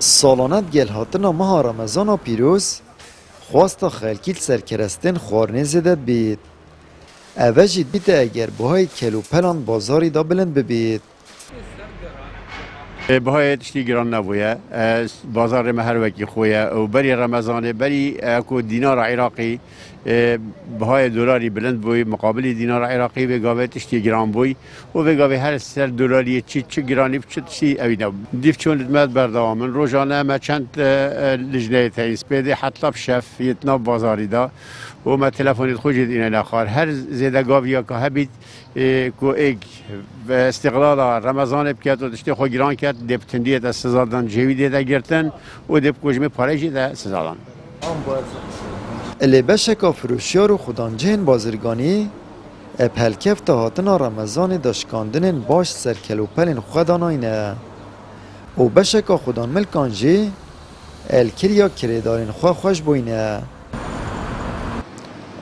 سالانت گل هاتنا ماه رمضان پیروز خواست خلکیل سرکرستن خورنه زدد بید. اوه جید بیت اگر بهای کلو پلان بازاری دا بلند ببید. بهای تشتی گران نبویه، بازار مهر وکی خویه و بری رمضانه بری اکو دینار عراقی بهای دلاری بلند بوی مقابل دینار عراقی بگاوه تشتی گران بوی و بگاوه هر سر دلاری چه گرانی چه تشتی اوینا دیف چون دمت بردامن روزانه ما چند لجنه تایس بده حتی بشف یتنا بازاری دا و ما تلفنی خوجید این الاخر هر زیاده گاویا که هبید کو ایگ و استقلال رمضان بکرد و دشتی خو گران کرد دپتندیه تا سزادان جویده تا گرتن و دپ کجمه پارچی تا سزادان. الی بشکا فروشیار و خودانجهن بازرگانی اپلکف تا هاتنا رمضان داشکاندن باش سرکلوپلن خوداناینه و بشکا خودان ملکانجی الکریا کریدارن خوش بوینه.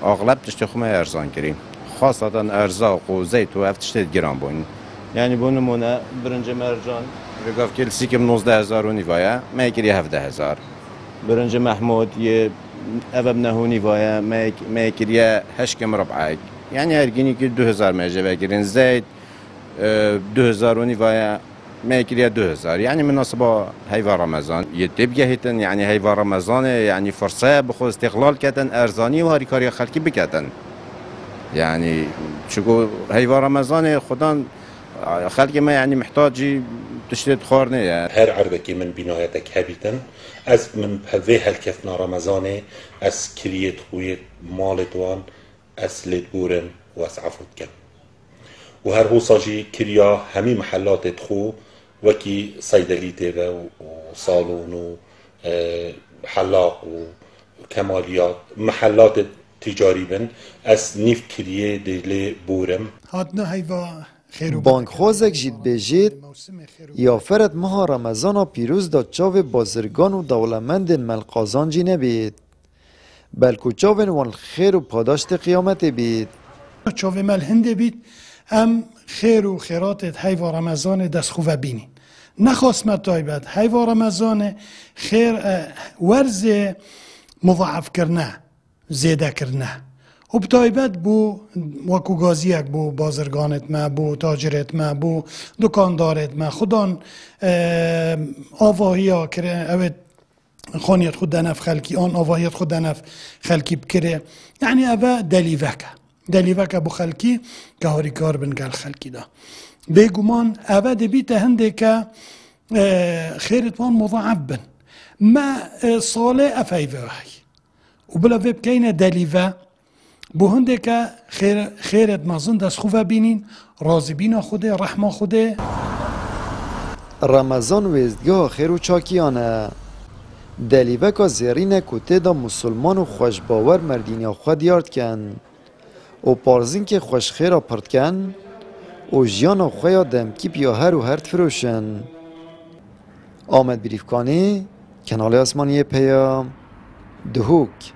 اغلب تشتی خومه ارزان کریم خاصة ارزاق و زیت و افتشتید گران بوین یعنی بو نمونه برنج مرجان رقاف کل سیکم 19,000 و نیوایه ما یکری 17,000 برنج محمود یه اوه بنهو نیوایه ما یکری 8 ربعه يعني هرجيني كي 2000 ما جاب كيرين زيت 2000 ونيفايا ما كريا 2000 يعني مناسبة هيفا رمضان يتبقى هيتن يعني هيفا رمضان يعني فرصة بخو استقلال كتن أرزاني وهاري كاريا خلقي بكتن يعني شكو هيفا رمضان خدان خلقي ما يعني محتاجي تشتري خارنه يعني هر عربكي من بنايتك هبيتن از من هذه هالكفنا رمضان از كريت خويت مالتوان از لدبورن و از عفوت کن و هر هو صاجي كريا همي محلات تخو وكي صيدليته و صالون و حلاق و كماليات محلات تجاري بن از نيف كريه دل بورم هاتنا هيفا بانک خوازک جید بجید یا فرد ماه رمضان پیروز دا چاو بازرگان و دولمند ملقازان جی نبید بلکو چاوین وان خیر و پاداشت قیامت بید چاو مل هنده بید ام خیر و خیرات هیوا رمضان دست خوبه بینین نخواست تایبت هیوا رمضان خیر ورز مضاعف کرنه زیده کرنه و بتایبت بو وکو گازیک بو بازرگانت ما بو تاجرت ما بو دکاندارت ما خودان آواهی ها کره اوید خانیت خود دنف خلکی آن آواهیت خود دنف خلکی بکره یعنی اوه دلیوکه بو خلکی که هاری کار بنگل خلکی دا بگومان اوه دبیت هنده که خیرت وان مضاعف بن ما صاله افایوه هی و بلا بکینه دلیوه بو هنده که خیرت مازن دست خوبه بینین راضی بینا خوده رحمه خوده رمضان ویزدگاه خیر و چاکیانه دلیوه که زیرین کته دا مسلمان و خوش باور مردینیا خود یارد کن و پارزین که خوش خیره پرد کن و جیان و خویا دمکیپ یا هر و هرد فروشن آمد بریفکانی کنال آسمانی پیام دهوک